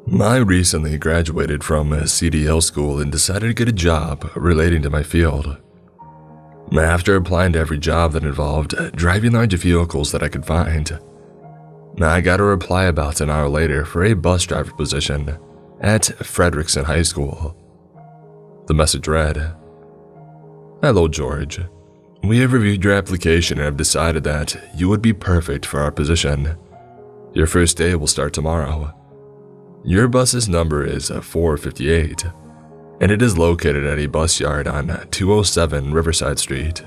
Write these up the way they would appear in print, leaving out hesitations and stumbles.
I recently graduated from a CDL school and decided to get a job relating to my field. After applying to every job that involved driving large vehicles that I could find, I got a reply about an hour later for a bus driver position at Frederickson High School. The message read, "Hello, George. We have reviewed your application and have decided that you would be perfect for our position. Your first day will start tomorrow. Your bus's number is 458, and it is located at a bus yard on 207 Riverside Street.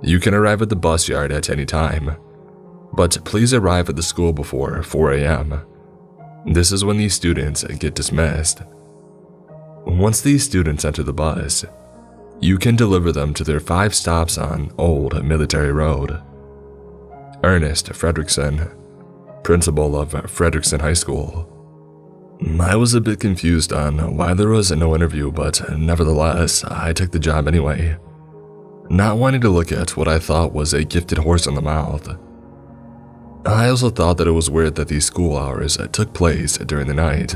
You can arrive at the bus yard at any time, but please arrive at the school before 4 a.m. This is when these students get dismissed. Once these students enter the bus, you can deliver them to their 5 stops on Old Military Road." Ernest Fredrickson, principal of Frederickson High School. I was a bit confused on why there was no interview, but nevertheless, I took the job anyway, not wanting to look at what I thought was a gifted horse in the mouth. I also thought that it was weird that these school hours took place during the night,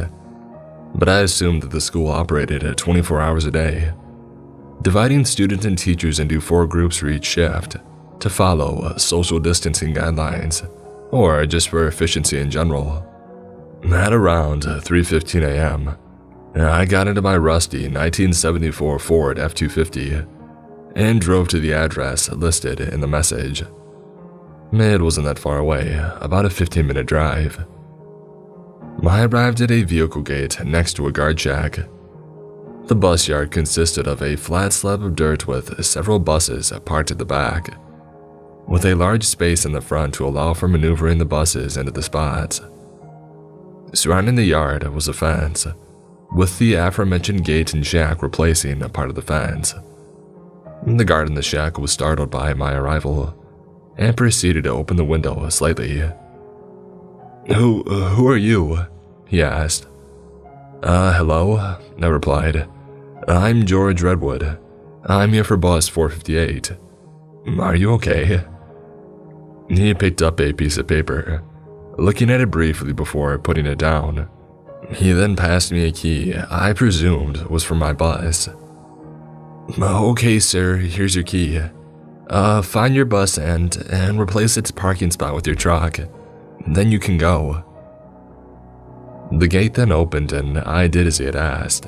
but I assumed that the school operated at 24 hours a day, dividing students and teachers into 4 groups for each shift to follow social distancing guidelines, or just for efficiency in general. At around 3:15 a.m., I got into my rusty 1974 Ford F-250 and drove to the address listed in the message. It wasn't that far away, about a 15-minute drive. I arrived at a vehicle gate next to a guard shack. The bus yard consisted of a flat slab of dirt with several buses parked at the back, with a large space in the front to allow for maneuvering the buses into the spots. Surrounding the yard was a fence, with the aforementioned gate and shack replacing a part of the fence. The guard in the shack was startled by my arrival and proceeded to open the window slightly. Who are you?" he asked. Hello," I replied. "I'm George Redwood. I'm here for bus 458. Are you okay?" He picked up a piece of paper, looking at it briefly before putting it down. He then passed me a key I presumed was for my bus. "Okay, sir, here's your key. Find your bus and replace its parking spot with your truck. Then you can go." The gate then opened and I did as he had asked.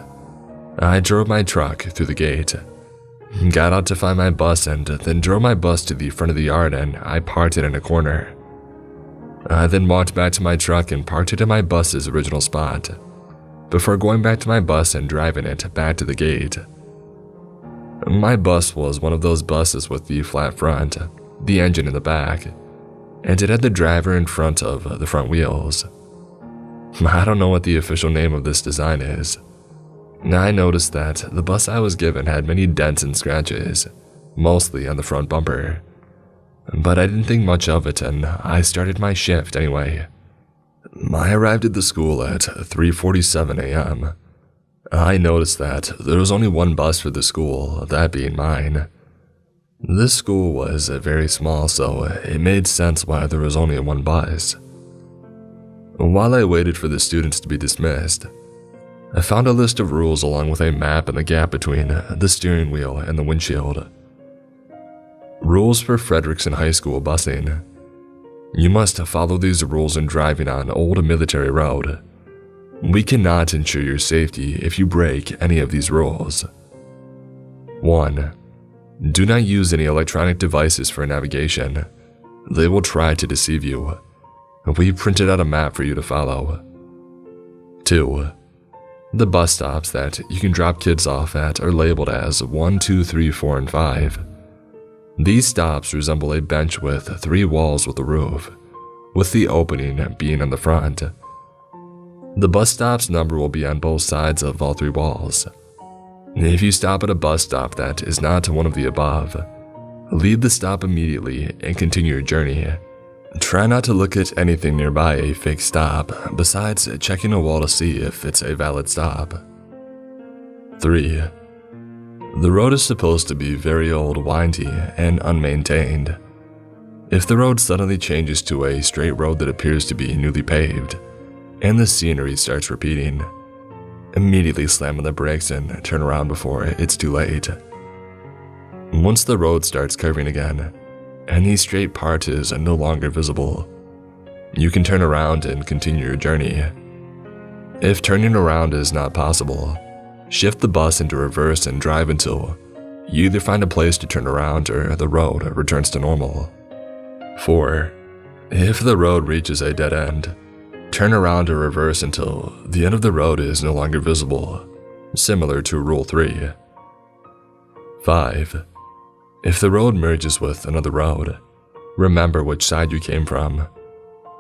I drove my truck through the gate, got out to find my bus, and then drove my bus to the front of the yard and I parked it in a corner. I then walked back to my truck and parked it in my bus's original spot, before going back to my bus and driving it back to the gate. My bus was one of those buses with the flat front, the engine in the back, and it had the driver in front of the front wheels. I don't know what the official name of this design is. I noticed that the bus I was given had many dents and scratches, mostly on the front bumper, but I didn't think much of it and I started my shift anyway. I arrived at the school at 3:47 a.m. I noticed that there was only one bus for the school, that being mine. This school was very small, so it made sense why there was only one bus. While I waited for the students to be dismissed, I found a list of rules along with a map and the gap between the steering wheel and the windshield. Rules for Frederickson High School busing. You must follow these rules in driving on Old Military Road. We cannot ensure your safety if you break any of these rules. 1. Do not use any electronic devices for navigation. They will try to deceive you. We printed out a map for you to follow. 2. The bus stops that you can drop kids off at are labeled as 1, 2, 3, 4, and 5. These stops resemble a bench with 3 walls with a roof, with the opening being on the front. The bus stop's number will be on both sides of all 3 walls. If you stop at a bus stop that is not one of the above, leave the stop immediately and continue your journey. Try not to look at anything nearby a fake stop, besides checking a wall to see if it's a valid stop. 3. The road is supposed to be very old, windy, and unmaintained. If the road suddenly changes to a straight road that appears to be newly paved, and the scenery starts repeating. Immediately slam on the brakes and turn around before it's too late. Once the road starts curving again, and the straight part is no longer visible, you can turn around and continue your journey. If turning around is not possible, shift the bus into reverse and drive until you either find a place to turn around or the road returns to normal. 4. If the road reaches a dead end, turn around or reverse until the end of the road is no longer visible, similar to Rule 3. 5. If the road merges with another road, remember which side you came from.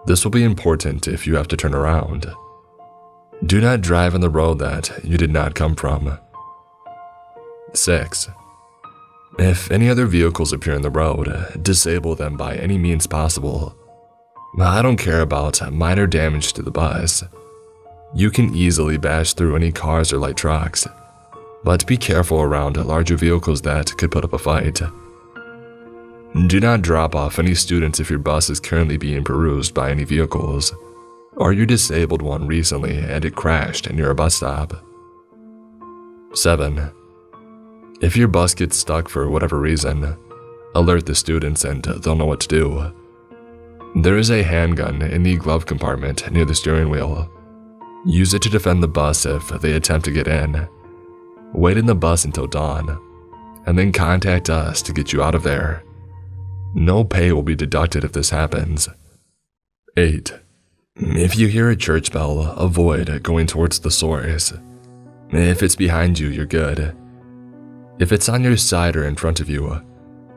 This will be important if you have to turn around. Do not drive on the road that you did not come from. 6. If any other vehicles appear in the road, disable them by any means possible. I don't care about minor damage to the bus. You can easily bash through any cars or light trucks, but be careful around larger vehicles that could put up a fight. Do not drop off any students if your bus is currently being perused by any vehicles, or you disabled one recently and it crashed near a bus stop. 7. If your bus gets stuck for whatever reason, alert the students and they'll know what to do. There is a handgun in the glove compartment near the steering wheel. Use it to defend the bus if they attempt to get in. Wait in the bus until dawn, and then contact us to get you out of there. No pay will be deducted if this happens. 8. If you hear a church bell, avoid going towards the source. If it's behind you, you're good. If it's on your side or in front of you,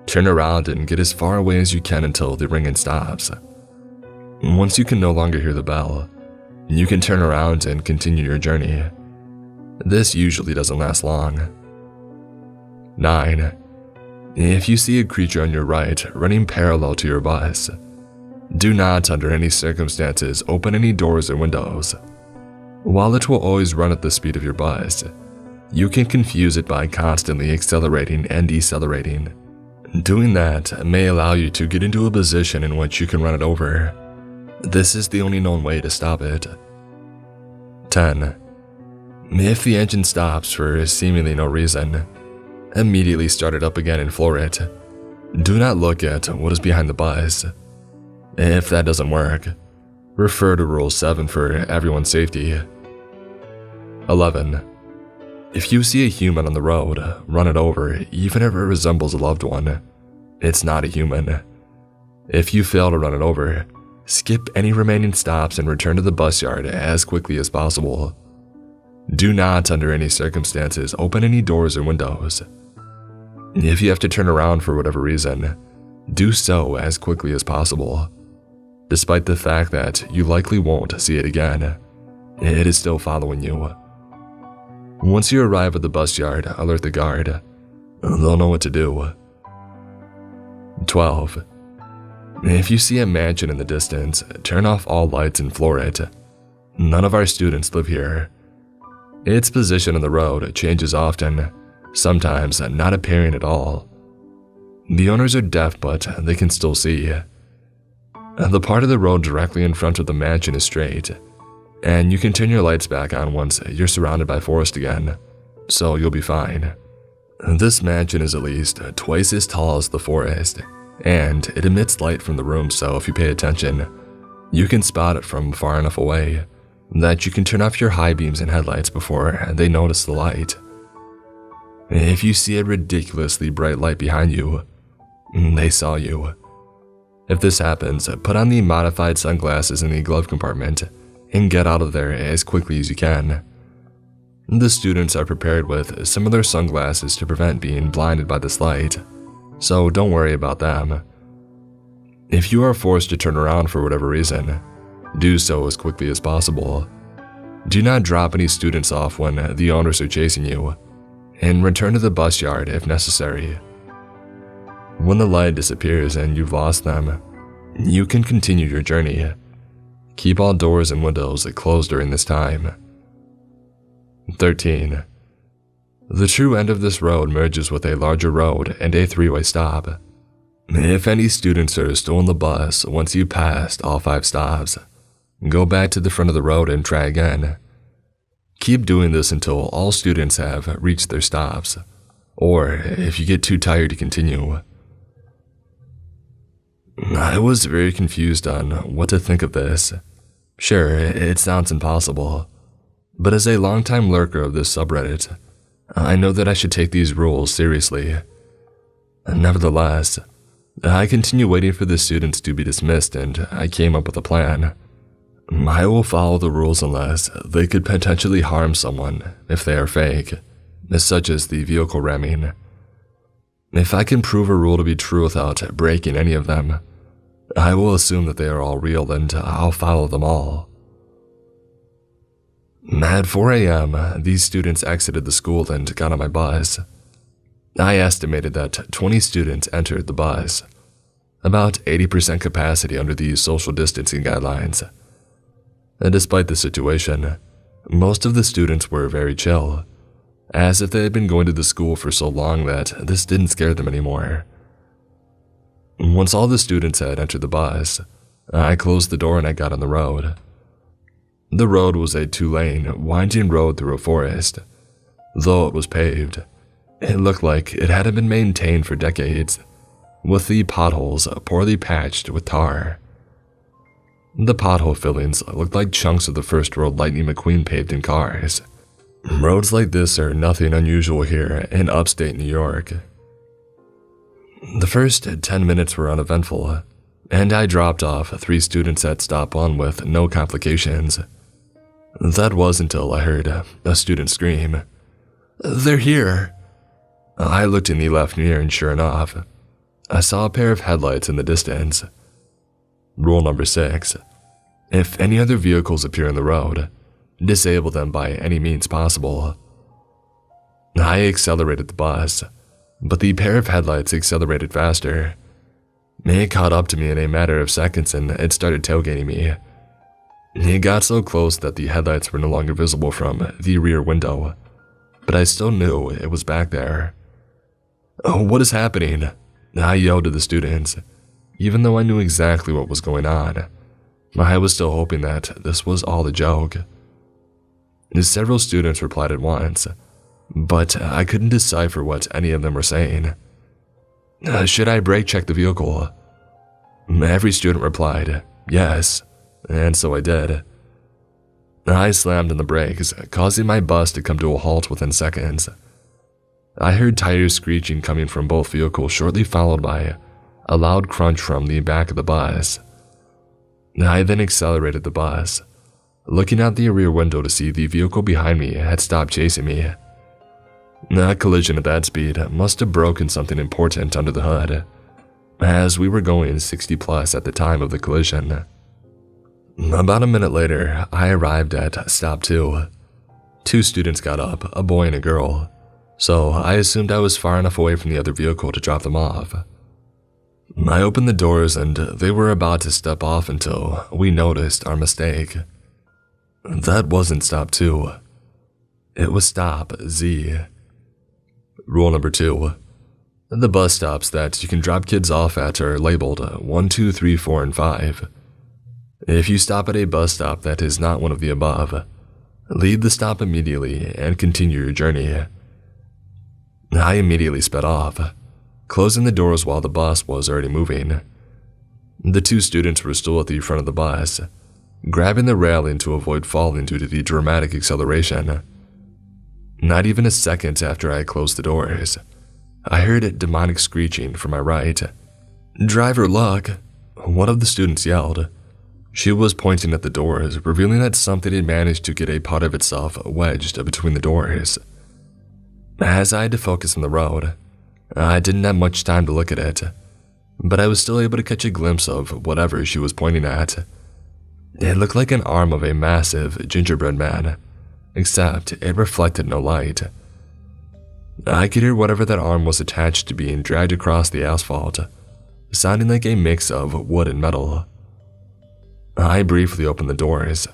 turn around and get as far away as you can until the ringing stops. Once you can no longer hear the bell, you can turn around and continue your journey. This usually doesn't last long. 9. If you see a creature on your right running parallel to your bus, do not under any circumstances open any doors or windows. While it will always run at the speed of your bus, you can confuse it by constantly accelerating and decelerating. Doing that may allow you to get into a position in which you can run it over. This is the only known way to stop it. 10. If the engine stops for seemingly no reason, immediately start it up again and floor it. Do not look at what is behind the bus. If that doesn't work, refer to Rule 7 for everyone's safety. 11. If you see a human on the road, run it over, even if it resembles a loved one. It's not a human. If you fail to run it over, skip any remaining stops and return to the bus yard as quickly as possible. Do not, under any circumstances, open any doors or windows. If you have to turn around for whatever reason, do so as quickly as possible. Despite the fact that you likely won't see it again, it is still following you. Once you arrive at the bus yard, alert the guard. They'll know what to do. 12. If you see a mansion in the distance, turn off all lights and floor it. None of our students live here. Its position on the road changes often, sometimes not appearing at all. The owners are deaf, but they can still see. The part of the road directly in front of the mansion is straight, and you can turn your lights back on once you're surrounded by forest again, so you'll be fine. This mansion is at least twice as tall as the forest, and it emits light from the room, so if you pay attention, you can spot it from far enough away that you can turn off your high beams and headlights before they notice the light. If you see a ridiculously bright light behind you, they saw you. If this happens, put on the modified sunglasses in the glove compartment and get out of there as quickly as you can. The students are prepared with similar sunglasses to prevent being blinded by this light, so don't worry about them. If you are forced to turn around for whatever reason, do so as quickly as possible. Do not drop any students off when the owners are chasing you, and return to the bus yard if necessary. When the light disappears and you've lost them, you can continue your journey. Keep all doors and windows closed during this time. 13. The true end of this road merges with a larger road and a three-way stop. If any students are still on the bus once you passed all 5 stops, Go back to the front of the road and try again. Keep doing this until all students have reached their stops, or if you get too tired to continue. I was very confused on what to think of this. Sure, it sounds impossible, but as a longtime lurker of this subreddit, I know that I should take these rules seriously. Nevertheless, I continue waiting for the students to be dismissed, and I came up with a plan. I will follow the rules unless they could potentially harm someone if they are fake, such as the vehicle ramming. If I can prove a rule to be true without breaking any of them, I will assume that they are all real and I'll follow them all. At 4 a.m., these students exited the school and got on my bus. I estimated that 20 students entered the bus, about 80% capacity under the social distancing guidelines. Despite the situation, most of the students were very chill, as if they had been going to the school for so long that this didn't scare them anymore. Once all the students had entered the bus, I closed the door and I got on the road. The road was a 2-lane, winding road through a forest. Though it was paved, it looked like it hadn't been maintained for decades, with the potholes poorly patched with tar. The pothole fillings looked like chunks of the first road Lightning McQueen paved in cars. Roads like this are nothing unusual here in upstate New York. The first 10 minutes were uneventful, and I dropped off 3 students at stop 1 with no complications. That was until I heard a student scream, "They're here!" I looked in the left mirror and sure enough, I saw a pair of headlights in the distance. Rule number 6. If any other vehicles appear in the road, disable them by any means possible. I accelerated the bus, but the pair of headlights accelerated faster. It caught up to me in a matter of seconds and it started tailgating me. It got so close that the headlights were no longer visible from the rear window, but I still knew it was back there. "Oh, what is happening?" I yelled to the students. Even though I knew exactly what was going on, I was still hoping that this was all a joke. Several students replied at once, but I couldn't decipher what any of them were saying. "Should I brake check the vehicle?" Every student replied, "Yes," and so I did. I slammed on the brakes, causing my bus to come to a halt within seconds. I heard tires screeching coming from both vehicles, shortly followed by a loud crunch from the back of the bus. I then accelerated the bus, looking out the rear window to see the vehicle behind me had stopped chasing me. A collision at that speed must have broken something important under the hood, as we were going 60 plus at the time of the collision. About a minute later, I arrived at stop 2. 2 students got up, a boy and a girl, so I assumed I was far enough away from the other vehicle to drop them off. I opened the doors and they were about to step off until we noticed our mistake. That wasn't stop 2. It was stop Z. Rule number 2. The bus stops that you can drop kids off at are labeled 1, 2, 3, 4, and 5. If you stop at a bus stop that is not one of the above, leave the stop immediately and continue your journey. I immediately sped off, closing the doors while the bus was already moving. The 2 students were still at the front of the bus, grabbing the railing to avoid falling due to the dramatic acceleration. Not even a second after I closed the doors, I heard demonic screeching from my right. "Driver luck," one of the students yelled. She was pointing at the doors, revealing that something had managed to get a part of itself wedged between the doors. As I had to focus on the road, I didn't have much time to look at it, but I was still able to catch a glimpse of whatever she was pointing at. It looked like an arm of a massive gingerbread man, except it reflected no light. I could hear whatever that arm was attached to being dragged across the asphalt, sounding like a mix of wood and metal. I briefly opened the doors,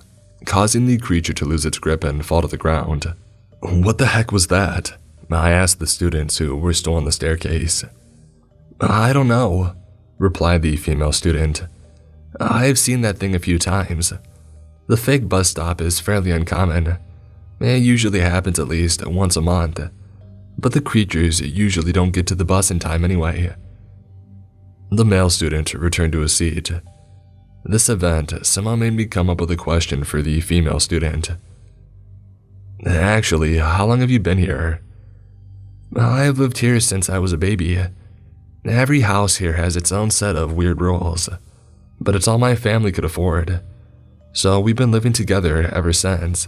causing the creature to lose its grip and fall to the ground. "What the heck was that?" I asked the students who were still on the staircase. "I don't know," replied the female student. "I've seen that thing a few times. The fake bus stop is fairly uncommon. It usually happens at least once a month, but the creatures usually don't get to the bus in time anyway. The male student returned to his seat. This event somehow made me come up with a question for the female student. Actually, how long have you been here? I have lived here since I was a baby. Every house here has its own set of weird rules, but it's all my family could afford. So we've been living together ever since.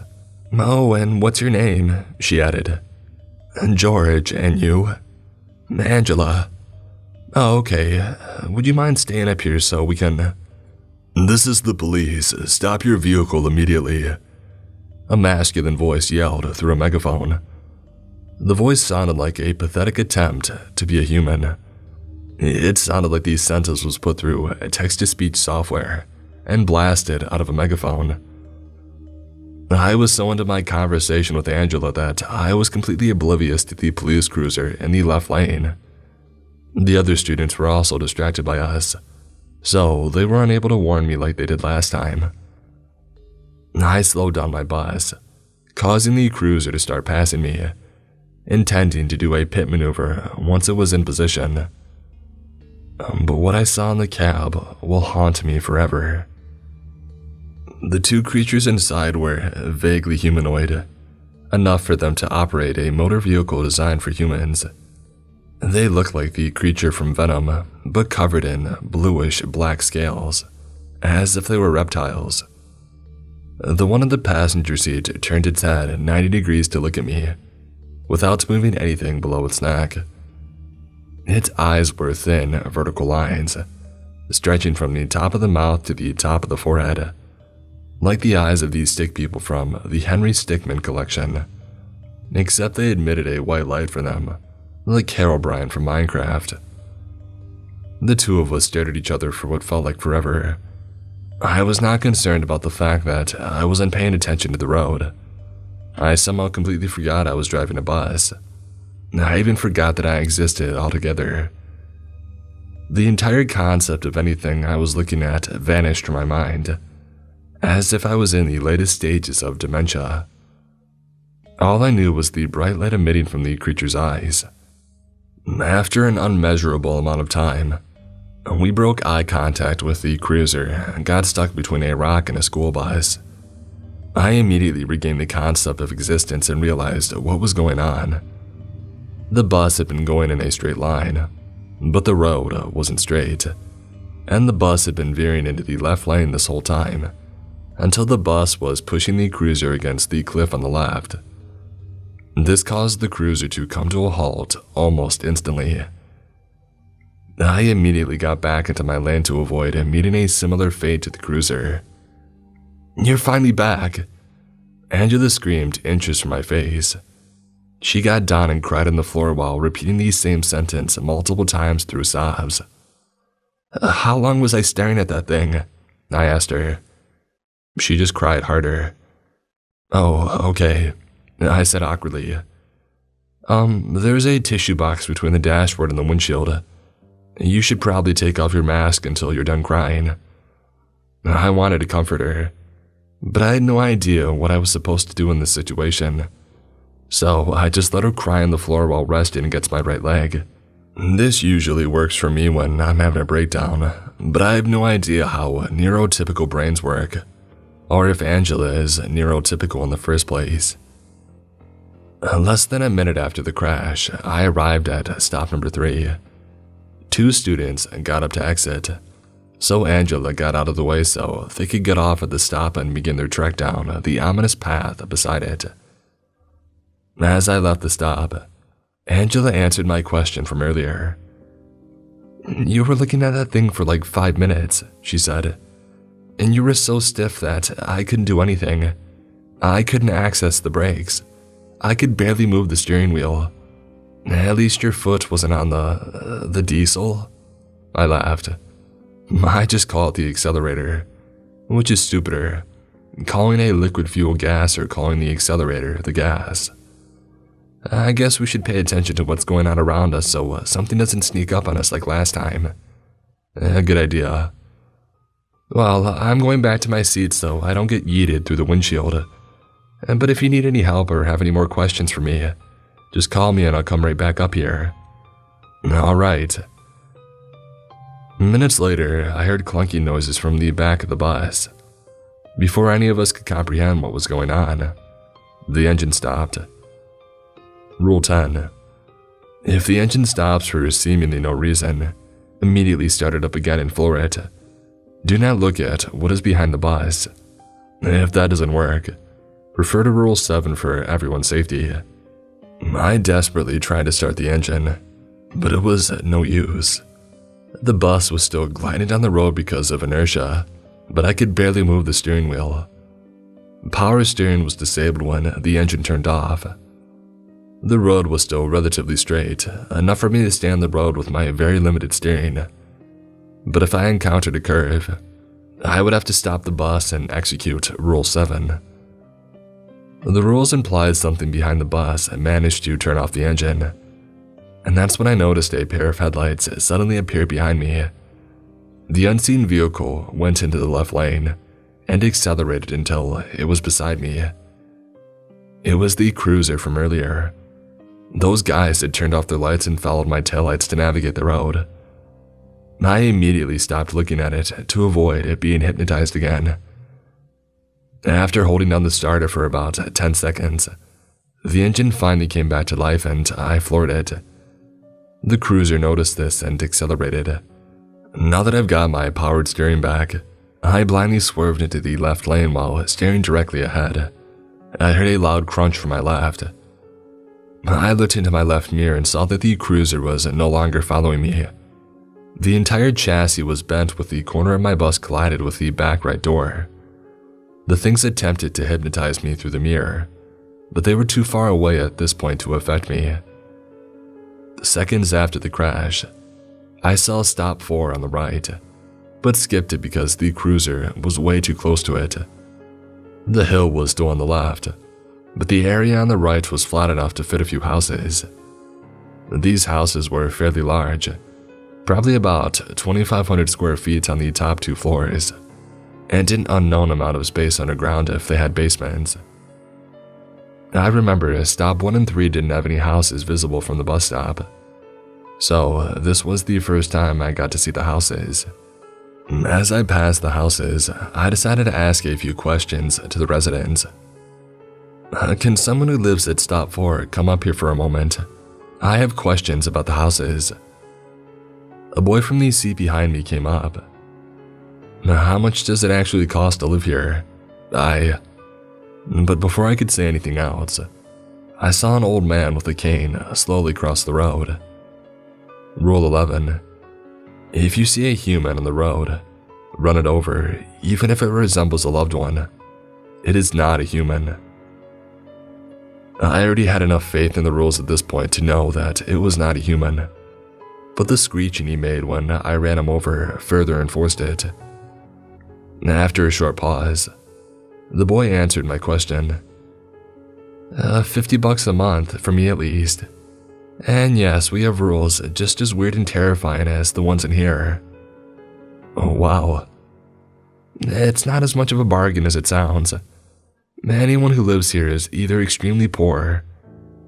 Oh, and what's your name? She added. George, and you? Angela. Oh, okay. Would you mind staying up here so we can... This is the police. Stop your vehicle immediately. A masculine voice yelled through a megaphone. The voice sounded like a pathetic attempt to be a human. It sounded like the sentence was put through a text-to-speech software and blasted out of a megaphone. I was so into my conversation with Angela that I was completely oblivious to the police cruiser in the left lane. The other students were also distracted by us, so they were unable to warn me like they did last time. I slowed down my bus, causing the cruiser to start passing me, intending to do a pit maneuver once it was in position. But what I saw in the cab will haunt me forever. The two creatures inside were vaguely humanoid, enough for them to operate a motor vehicle designed for humans. They looked like the creature from Venom, but covered in bluish black scales, as if they were reptiles. The one in the passenger seat turned its head 90 degrees to look at me, without moving anything below its neck. Its eyes were thin, vertical lines, stretching from the top of the mouth to the top of the forehead, like the eyes of these stick people from the Henry Stickmin collection, except they emitted a white light from them, like Herobrine from Minecraft. The two of us stared at each other for what felt like forever. I was not concerned about the fact that I wasn't paying attention to the road. I somehow completely forgot I was driving a bus. I even forgot that I existed altogether. The entire concept of anything I was looking at vanished from my mind, as if I was in the latest stages of dementia. All I knew was the bright light emitting from the creature's eyes. After an unmeasurable amount of time, we broke eye contact with the cruiser and got stuck between a rock and a school bus. I immediately regained the concept of existence and realized what was going on. The bus had been going in a straight line, but the road wasn't straight, and the bus had been veering into the left lane this whole time, until the bus was pushing the cruiser against the cliff on the left. This caused the cruiser to come to a halt almost instantly. I immediately got back into my lane to avoid meeting a similar fate to the cruiser. "You're finally back!" Angela screamed inches from my face. She got down and cried on the floor while repeating the same sentence multiple times through sobs. "How long was I staring at that thing?" I asked her. She just cried harder. "Oh, okay," I said awkwardly. There's a tissue box between the dashboard and the windshield. You should probably take off your mask until you're done crying." I wanted to comfort her, but I had no idea what I was supposed to do in this situation. So I just let her cry on the floor while resting against my right leg. This usually works for me when I'm having a breakdown, but I have no idea how neurotypical brains work, or if Angela is neurotypical in the first place. Less than a minute after the crash, I arrived at stop number 3. 2 students got up to exit, so Angela got out of the way so they could get off at the stop and begin their trek down the ominous path beside it. As I left the stop, Angela answered my question from earlier. "You were looking at that thing for like 5 minutes," she said, "and you were so stiff that I couldn't do anything. I couldn't access the brakes. I could barely move the steering wheel. At least your foot wasn't on the diesel." I laughed. I just call it the accelerator, which is stupider, calling a liquid fuel gas or calling the accelerator the gas. I guess we should pay attention to what's going on around us so something doesn't sneak up on us like last time. Good idea. Well, I'm going back to my seat so I don't get yeeted through the windshield. But if you need any help or have any more questions for me, just call me and I'll come right back up here. All right. Minutes later, I heard clunking noises from the back of the bus. Before any of us could comprehend what was going on, the engine stopped. Rule 10. If the engine stops for seemingly no reason, immediately start it up again and floor it. Do not look at what is behind the bus. If that doesn't work, refer to Rule 7 for everyone's safety. I desperately tried to start the engine, but it was no use. The bus was still gliding down the road because of inertia, but I could barely move the steering wheel. Power steering was disabled when the engine turned off. The road was still relatively straight, enough for me to stay on the road with my very limited steering. But if I encountered a curve, I would have to stop the bus and execute Rule 7. The rules implied something behind the bus managed to turn off the engine, and that's when I noticed a pair of headlights suddenly appear behind me. The unseen vehicle went into the left lane and accelerated until it was beside me. It was the cruiser from earlier. Those guys had turned off their lights and followed my taillights to navigate the road. I immediately stopped looking at it to avoid it being hypnotized again. After holding down the starter for about 10 seconds, the engine finally came back to life and I floored it. The cruiser noticed this and accelerated. Now that I've got my powered steering back, I blindly swerved into the left lane while staring directly ahead. I heard a loud crunch from my left. I looked into my left mirror and saw that the cruiser was no longer following me. The entire chassis was bent with the corner of my bus collided with the back right door. The things attempted to hypnotize me through the mirror, but they were too far away at this point to affect me. Seconds after the crash, I saw stop 4 on the right, but skipped it because the cruiser was way too close to it. The hill was still on the left, but the area on the right was flat enough to fit a few houses. These houses were fairly large, probably about 2,500 square feet on the top 2 floors, and an unknown amount of space underground if they had basements. I remember stop 1 and 3 didn't have any houses visible from the bus stop, so this was the first time I got to see the houses. As I passed the houses, I decided to ask a few questions to the residents. Can someone who lives at stop 4 come up here for a moment? I have questions about the houses. A boy from the seat behind me came up. How much does it actually cost to live here? But before I could say anything else, I saw an old man with a cane slowly cross the road. Rule 11. If you see a human on the road, run it over, even if it resembles a loved one. It is not a human. I already had enough faith in the rules at this point to know that it was not a human, but the screeching he made when I ran him over further enforced it. After a short pause, the boy answered my question. $50 a month, for me at least. And yes, we have rules just as weird and terrifying as the ones in here. Oh, wow. It's not as much of a bargain as it sounds. Anyone who lives here is either extremely poor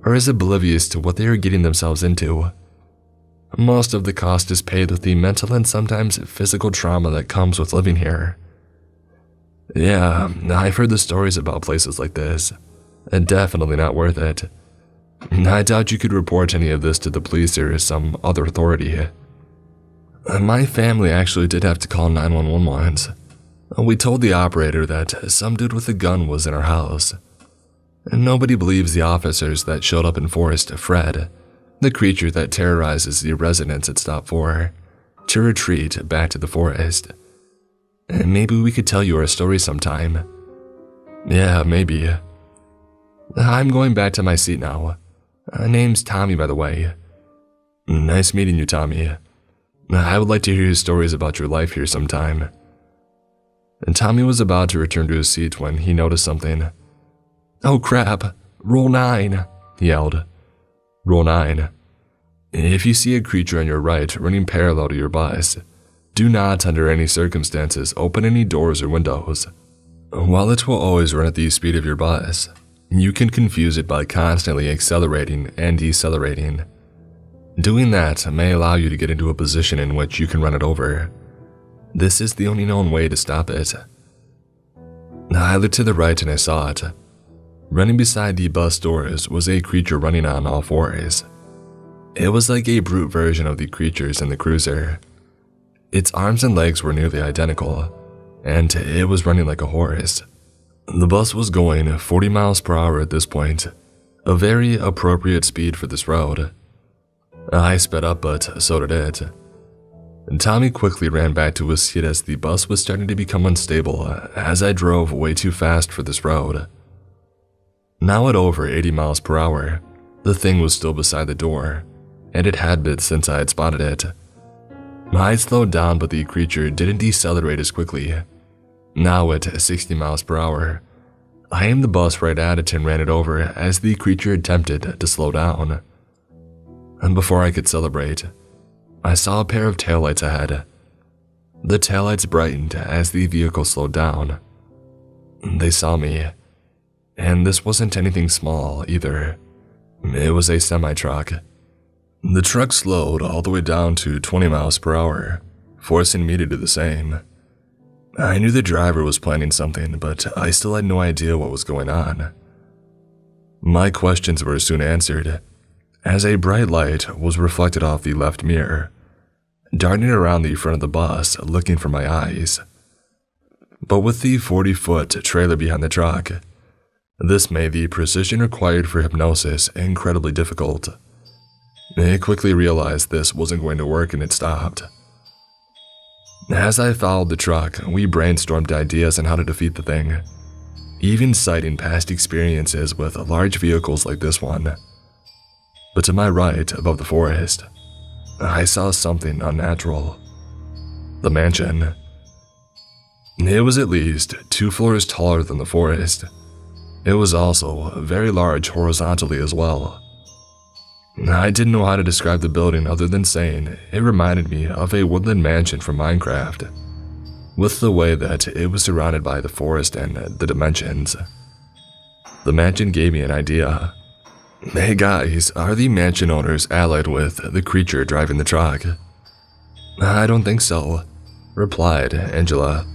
or is oblivious to what they are getting themselves into. Most of the cost is paid with the mental and sometimes physical trauma that comes with living here. Yeah, I've heard the stories about places like this, and definitely not worth it. I doubt you could report any of this to the police or some other authority. My family actually did have to call 911 once. We told the operator that some dude with a gun was in our house. Nobody believes the officers that showed up and forced Fred, the creature that terrorizes the residents at Stop 4, to retreat back to the forest. Maybe we could tell you our story sometime. Yeah, maybe. I'm going back to my seat now. Name's Tommy, by the way. Nice meeting you, Tommy. I would like to hear your stories about your life here sometime. And Tommy was about to return to his seat when he noticed something. Oh crap, Rule 9, he yelled. Rule 9. If you see a creature on your right running parallel to your bus, Do not, under any circumstances, open any doors or windows. While it will always run at the speed of your bus, you can confuse it by constantly accelerating and decelerating. Doing that may allow you to get into a position in which you can run it over. This is the only known way to stop it. I looked to the right and I saw it. Running beside the bus doors was a creature running on all fours. It was like a brute version of the creatures in the cruiser. Its arms and legs were nearly identical, and it was running like a horse. The bus was going 40 miles per hour at this point, a very appropriate speed for this road. I sped up, but so did it. Tommy quickly ran back to his seat as the bus was starting to become unstable as I drove way too fast for this road. Now at over 80 miles per hour, the thing was still beside the door, and it had been since I had spotted it. I slowed down, but the creature didn't decelerate as quickly. Now at 60 miles per hour, I aimed the bus right at it and ran it over as the creature attempted to slow down. And before I could celebrate, I saw a pair of taillights ahead. The taillights brightened as the vehicle slowed down. They saw me, and this wasn't anything small either. It was a semi-truck. The truck slowed all the way down to 20 miles per hour, forcing me to do the same. I knew the driver was planning something, but I still had no idea what was going on. My questions were soon answered, as a bright light was reflected off the left mirror, darting around the front of the bus looking for my eyes. But with the 40-foot trailer behind the truck, this made the precision required for hypnosis incredibly difficult. It quickly realized this wasn't going to work and it stopped. As I followed the truck, we brainstormed ideas on how to defeat the thing, even citing past experiences with large vehicles like this one. But to my right, above the forest, I saw something unnatural. The mansion. It was at least 2 floors taller than the forest. It was also very large horizontally as well. I didn't know how to describe the building other than saying it reminded me of a woodland mansion from Minecraft, with the way that it was surrounded by the forest and the dimensions. The mansion gave me an idea. Hey guys, are the mansion owners allied with the creature driving the truck? I don't think so, replied Angela.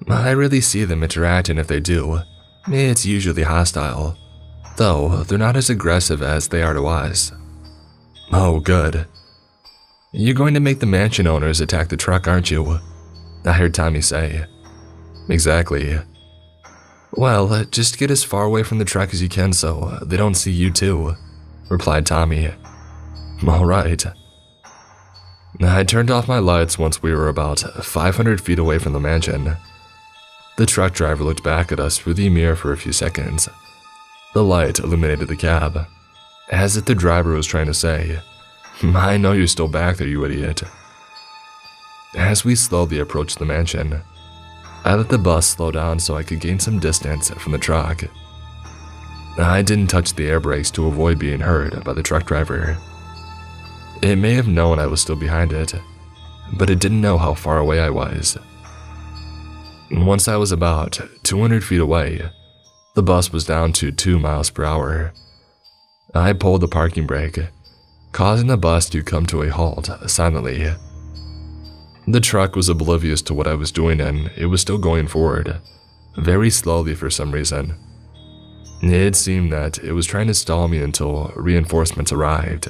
I rarely see them interacting if they do. It's usually hostile, though they're not as aggressive as they are to us. Oh, good. You're going to make the mansion owners attack the truck, aren't you? I heard Tommy say. Exactly. Well, just get as far away from the truck as you can so they don't see you too, replied Tommy. All right. I turned off my lights once we were about 500 feet away from the mansion. The truck driver looked back at us through the mirror for a few seconds. The light illuminated the cab, as if the driver was trying to say, I know you're still back there, you idiot. As we slowly approached the mansion, I let the bus slow down so I could gain some distance from the truck. I didn't touch the air brakes to avoid being heard by the truck driver. It may have known I was still behind it, but it didn't know how far away I was. Once I was about 200 feet away, the bus was down to 2 miles per hour. I pulled the parking brake, causing the bus to come to a halt silently. The truck was oblivious to what I was doing and it was still going forward, very slowly for some reason. It seemed that it was trying to stall me until reinforcements arrived.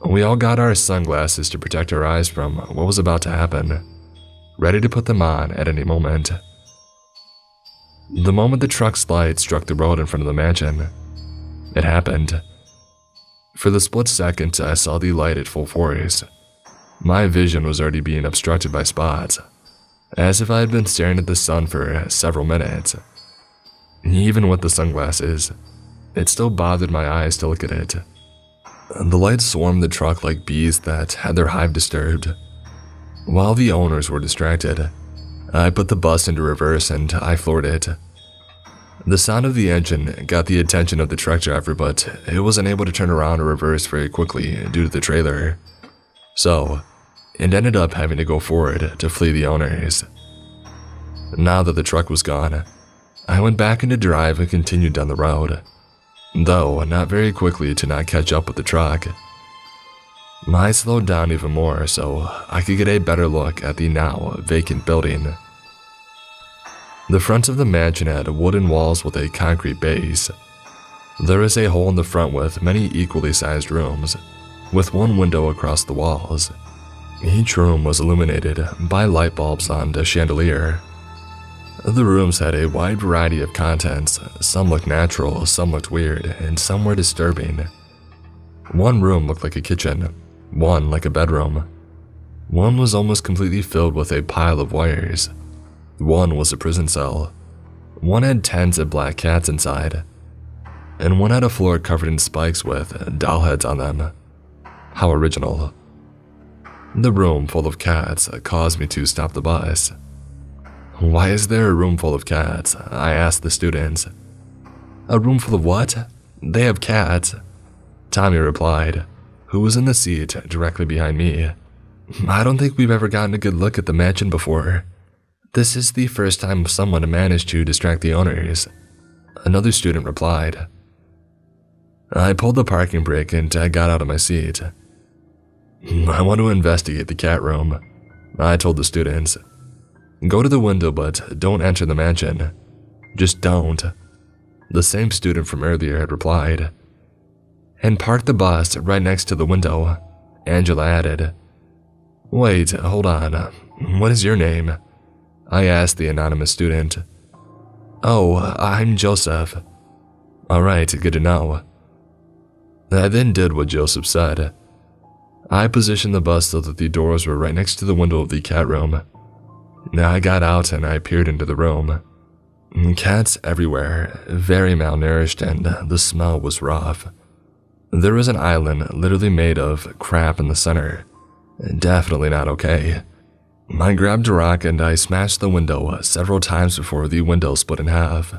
We all got our sunglasses to protect our eyes from what was about to happen, ready to put them on at any moment. The moment the truck's light struck the road in front of the mansion, it happened. For the split second, I saw the light at full force. My vision was already being obstructed by spots, as if I had been staring at the sun for several minutes. Even with the sunglasses, it still bothered my eyes to look at it. The lights swarmed the truck like bees that had their hive disturbed. While the owners were distracted, I put the bus into reverse and I floored it. The sound of the engine got the attention of the truck driver, but it was unable to turn around or reverse very quickly due to the trailer. So, and ended up having to go forward to flee the owners. Now that the truck was gone, I went back into drive and continued down the road, though not very quickly to not catch up with the truck. I slowed down even more so I could get a better look at the now vacant building. The front of the mansion had wooden walls with a concrete base. There is a hole in the front with many equally sized rooms, with one window across the walls. Each room was illuminated by light bulbs on a chandelier. The rooms had a wide variety of contents. Some looked natural, some looked weird, and some were disturbing. One room looked like a kitchen, one like a bedroom. One was almost completely filled with a pile of wires. One was a prison cell. One had tens of black cats inside. And one had a floor covered in spikes with doll heads on them. How original. The room full of cats caused me to stop the bus. "Why is there a room full of cats?" I asked the students. "A room full of what? They have cats," Tommy replied, who was in the seat directly behind me. "I don't think we've ever gotten a good look at the mansion before. This is the first time someone managed to distract the owners," another student replied. I pulled the parking brake and I got out of my seat. "I want to investigate the cat room," I told the students. "Go to the window, but don't enter the mansion. Just don't," the same student from earlier had replied. "And park the bus right next to the window," Angela added. "Wait, hold on. What is your name?" I asked the anonymous student. "Oh, I'm Joseph." "All right, good to know." I then did what Joseph said. I positioned the bus so that the doors were right next to the window of the cat room. I got out and I peered into the room. Cats everywhere, very malnourished, and the smell was rough. There was an island literally made of crap in the center. Definitely not okay. I grabbed a rock and I smashed the window several times before the window split in half.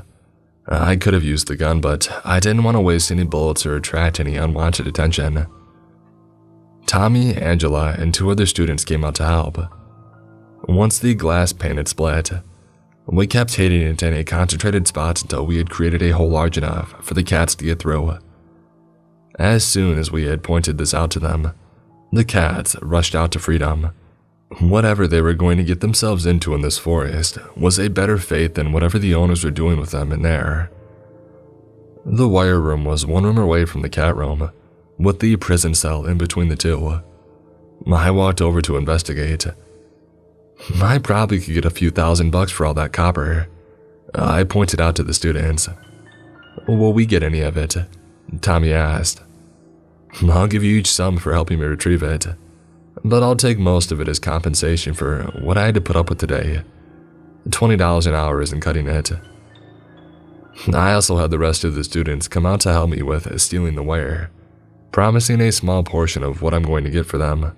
I could have used the gun, but I didn't want to waste any bullets or attract any unwanted attention. Tommy, Angela, and two other students came out to help. Once the glass pane had split, we kept hitting it in a concentrated spot until we had created a hole large enough for the cats to get through. As soon as we had pointed this out to them, the cats rushed out to freedom. Whatever they were going to get themselves into in this forest was a better fate than whatever the owners were doing with them in there. The wire room was one room away from the cat room, with the prison cell in between the two. I walked over to investigate. I probably could get a few $1,000 for all that copper, I pointed out to the students. "Will we get any of it?" Tommy asked. "I'll give you each some for helping me retrieve it, but I'll take most of it as compensation for what I had to put up with today. $20 an hour isn't cutting it." I also had the rest of the students come out to help me with stealing the wire, promising a small portion of what I'm going to get for them.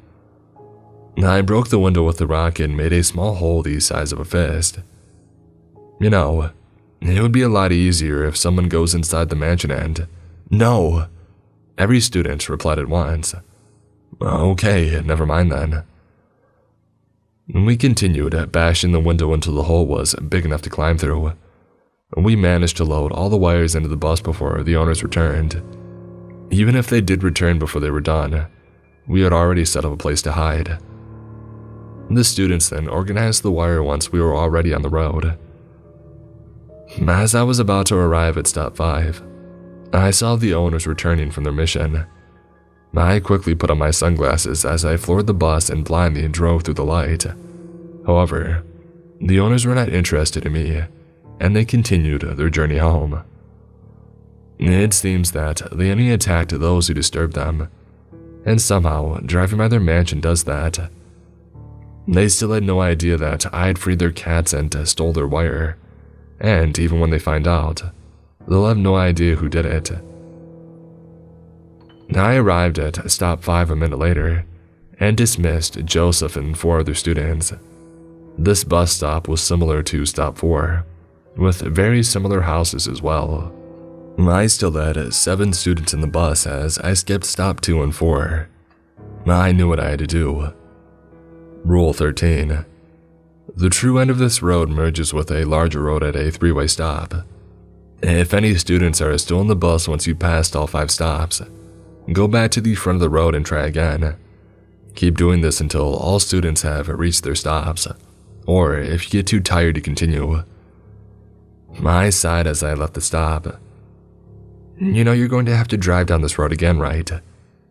I broke the window with the rock and made a small hole the size of a fist. You know, it would be a lot easier if someone goes inside the mansion and... "No!" Every student replied at once. "Okay, never mind then." We continued bashing the window until the hole was big enough to climb through. We managed to load all the wires into the bus before the owners returned. Even if they did return before they were done, we had already set up a place to hide. The students then organized the wire once we were already on the road. As I was about to arrive at stop 5, I saw the owners returning from their mission. I quickly put on my sunglasses as I floored the bus and blindly drove through the light. However, the owners were not interested in me, and they continued their journey home. It seems that they only attacked those who disturbed them, and somehow driving by their mansion does that. They still had no idea that I had freed their cats and stole their wire, and even when they find out, they'll have no idea who did it. I arrived at stop 5 a minute later, and dismissed Joseph and 4 other students. This bus stop was similar to stop 4, with very similar houses as well. I still had 7 students in the bus as I skipped stop 2 and 4. I knew what I had to do. Rule 13. The true end of this road merges with a larger road at a three-way stop. If any students are still on the bus once you passed all 5 stops, go back to the front of the road and try again. Keep doing this until all students have reached their stops, or if you get too tired to continue. I sighed as I left the stop. You know you're going to have to drive down this road again, right?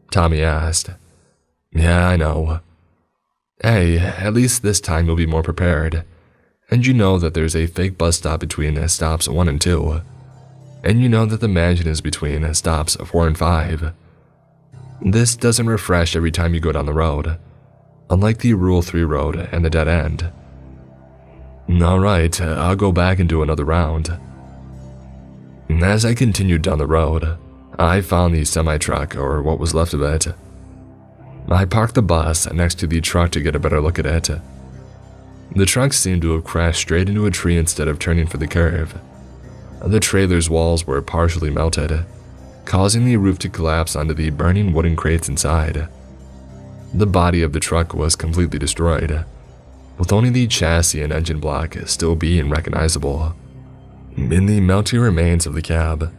Tommy asked. Yeah, I know. Hey, at least this time you'll be more prepared. And you know that there's a fake bus stop between stops 1 and 2. And you know that the mansion is between stops 4 and 5. This doesn't refresh every time you go down the road, unlike the Rule 3 road and the dead end. Alright, I'll go back and do another round. As I continued down the road, I found the semi-truck, or what was left of it. I parked the bus next to the truck to get a better look at it. The truck seemed to have crashed straight into a tree instead of turning for the curve. The trailer's walls were partially melted, causing the roof to collapse onto the burning wooden crates inside. The body of the truck was completely destroyed, with only the chassis and engine block still being recognizable. In the melting remains of the cab,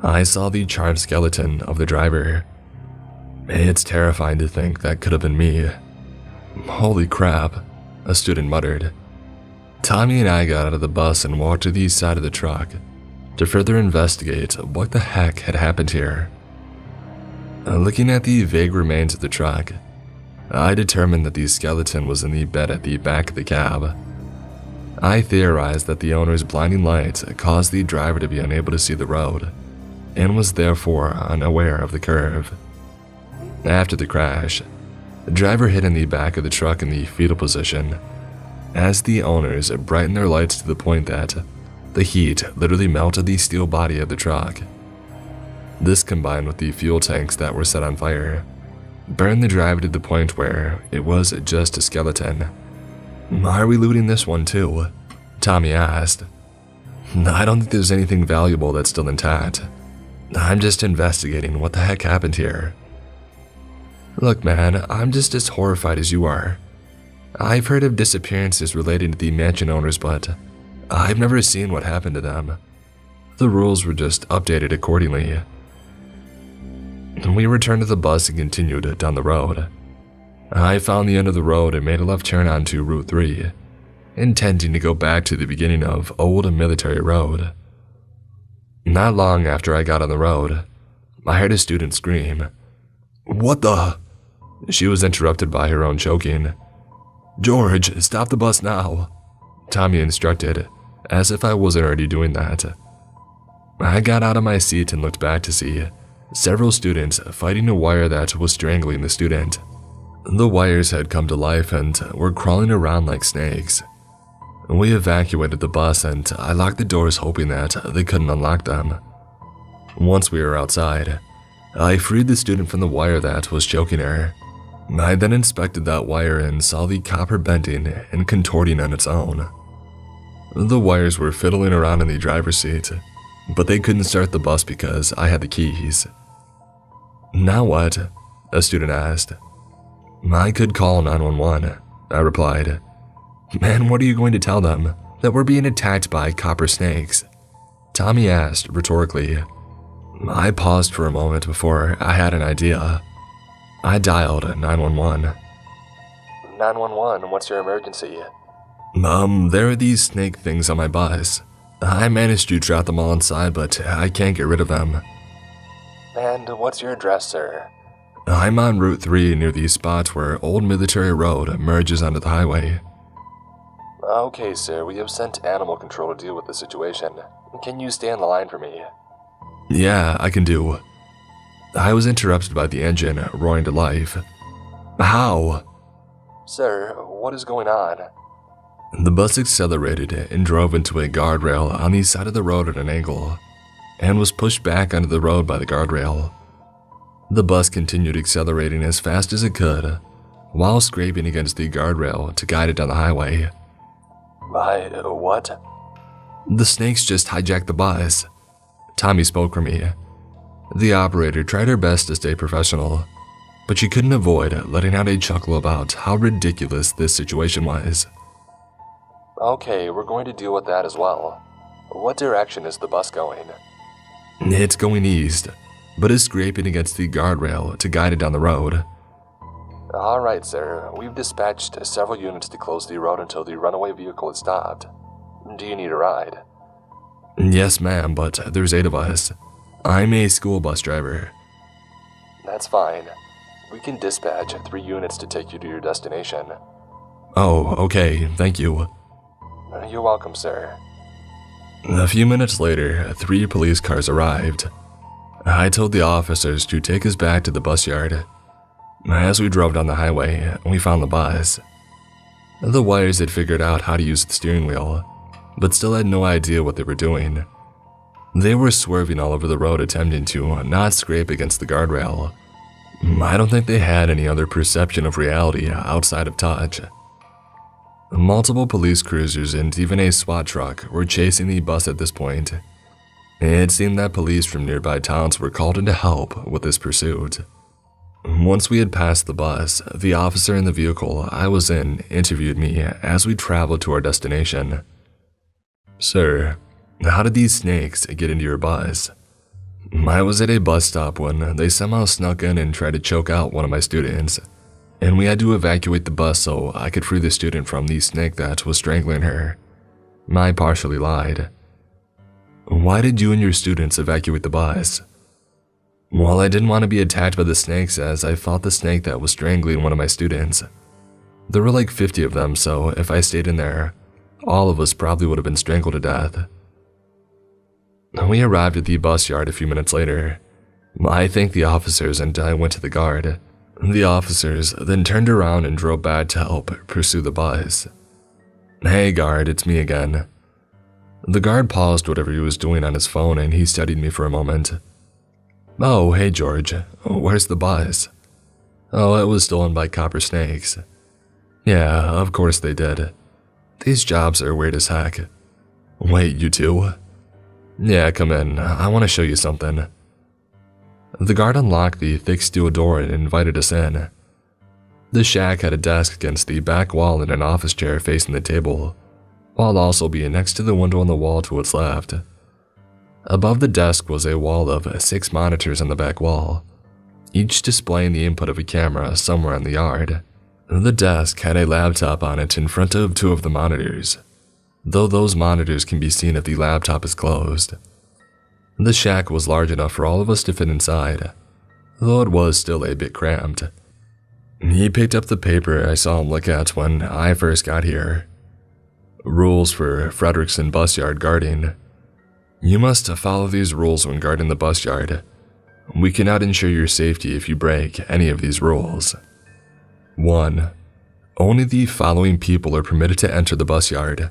I saw the charred skeleton of the driver. It's terrifying to think that could have been me. Holy crap, a student muttered. Tommy and I got out of the bus and walked to the side of the truck to further investigate what the heck had happened here. Looking at the vague remains of the truck, I determined that the skeleton was in the bed at the back of the cab. I theorized that the owner's blinding light caused the driver to be unable to see the road, and was therefore unaware of the curve. After the crash, the driver hid in the back of the truck in the fetal position, as the owners brightened their lights to the point that the heat literally melted the steel body of the truck. This, combined with the fuel tanks that were set on fire, burned the driver to the point where it was just a skeleton. Are we looting this one too? Tommy asked. I don't think there's anything valuable that's still intact. I'm just investigating what the heck happened here. Look man, I'm just as horrified as you are. I've heard of disappearances related to the mansion owners, but I've never seen what happened to them. The rules were just updated accordingly. We returned to the bus and continued down the road. I found the end of the road and made a left turn onto Route 3, intending to go back to the beginning of Old Military Road. Not long after I got on the road, I heard a student scream. What the? She was interrupted by her own choking. George, stop the bus now, Tommy instructed, as if I wasn't already doing that. I got out of my seat and looked back to see several students fighting a wire that was strangling the student. The wires had come to life and were crawling around like snakes. We evacuated the bus and I locked the doors hoping that they couldn't unlock them. Once we were outside, I freed the student from the wire that was choking her. I then inspected that wire and saw the copper bending and contorting on its own. The wires were fiddling around in the driver's seat, but they couldn't start the bus because I had the keys. Now what? A student asked. I could call 911, I replied. Man, what are you going to tell them? That we're being attacked by copper snakes? Tommy asked rhetorically. I paused for a moment before I had an idea. I dialed 911. 911, what's your emergency? There are these snake things on my bus. I managed to trap them all inside, but I can't get rid of them. And what's your address, sir? I'm on Route 3 near the spot where Old Military Road merges onto the highway. Okay, sir, we have sent animal control to deal with the situation. Can you stay on the line for me? Yeah, I can do. I was interrupted by the engine roaring to life. How? Sir, what is going on? The bus accelerated and drove into a guardrail on the side of the road at an angle, and was pushed back onto the road by the guardrail. The bus continued accelerating as fast as it could, while scraping against the guardrail to guide it down the highway. What? The snakes just hijacked the bus. Tommy spoke for me. The operator tried her best to stay professional. but she couldn't avoid letting out a chuckle about how ridiculous this situation was. Okay, we're going to deal with that as well. What direction is the bus going? It's going east, but is scraping against the guardrail to guide it down the road. Alright, sir. We've dispatched several units to close the road until the runaway vehicle is stopped. Do you need a ride? Yes, ma'am, but there's 8 of us. I'm a school bus driver. That's fine. We can dispatch 3 units to take you to your destination. Oh, okay, thank you. You're welcome, sir. A few minutes later, 3 police cars arrived. I told the officers to take us back to the bus yard. As we drove down the highway, we found the bus. The wires had figured out how to use the steering wheel, but still had no idea what they were doing. They were swerving all over the road attempting to not scrape against the guardrail. I don't think they had any other perception of reality outside of touch. Multiple police cruisers and even a SWAT truck were chasing the bus at this point. It seemed that police from nearby towns were called in to help with this pursuit. Once we had passed the bus, the officer in the vehicle I was in interviewed me as we traveled to our destination. Sir, how did these snakes get into your bus? I was at a bus stop when they somehow snuck in and tried to choke out one of my students, and we had to evacuate the bus so I could free the student from the snake that was strangling her. I partially lied. Why did you and your students evacuate the bus? Well, I didn't want to be attacked by the snakes as I fought the snake that was strangling one of my students. There were like 50 of them, so if I stayed in there, all of us probably would have been strangled to death. We arrived at the bus yard a few minutes later. I thanked the officers and I went to the guard. The officers then turned around and drove back to help pursue the bus. Hey guard, it's me again. The guard paused whatever he was doing on his phone and he studied me for a moment. Oh, hey George, where's the bus? Oh, it was stolen by copper snakes. Yeah, of course they did. These jobs are weird as heck. Wait, you too? Yeah, come in, I want to show you something. The guard unlocked the thick steel door and invited us in. The shack had a desk against the back wall and an office chair facing the table, while also being next to the window on the wall to its left. Above the desk was a wall of 6 monitors on the back wall, each displaying the input of a camera somewhere in the yard. The desk had a laptop on it in front of 2 of the monitors, though those monitors can be seen if the laptop is closed. The shack was large enough for all of us to fit inside, though it was still a bit cramped. He picked up the paper I saw him look at when I first got here. Rules for Frederickson bus yard guarding. You must follow these rules when guarding the bus yard. We cannot ensure your safety if you break any of these rules. 1. Only the following people are permitted to enter the bus yard: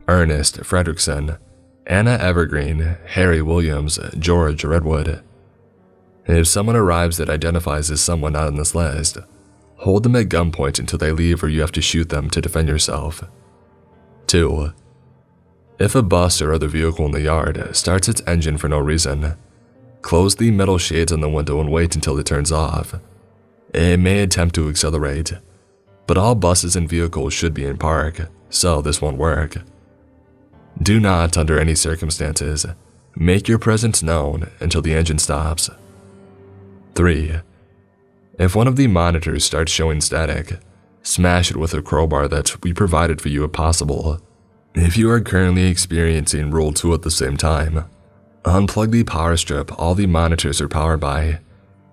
Ernest Frederickson, Anna Evergreen, Harry Williams, George Redwood. If someone arrives that identifies as someone not on this list, hold them at gunpoint until they leave or you have to shoot them to defend yourself. 2. If a bus or other vehicle in the yard starts its engine for no reason, close the metal shades on the window and wait until it turns off. It may attempt to accelerate, but all buses and vehicles should be in park, so this won't work. Do not, under any circumstances, make your presence known until the engine stops. 3. If one of the monitors starts showing static, smash it with a crowbar that we provided for you if possible. If you are currently experiencing Rule 2 at the same time, unplug the power strip all the monitors are powered by,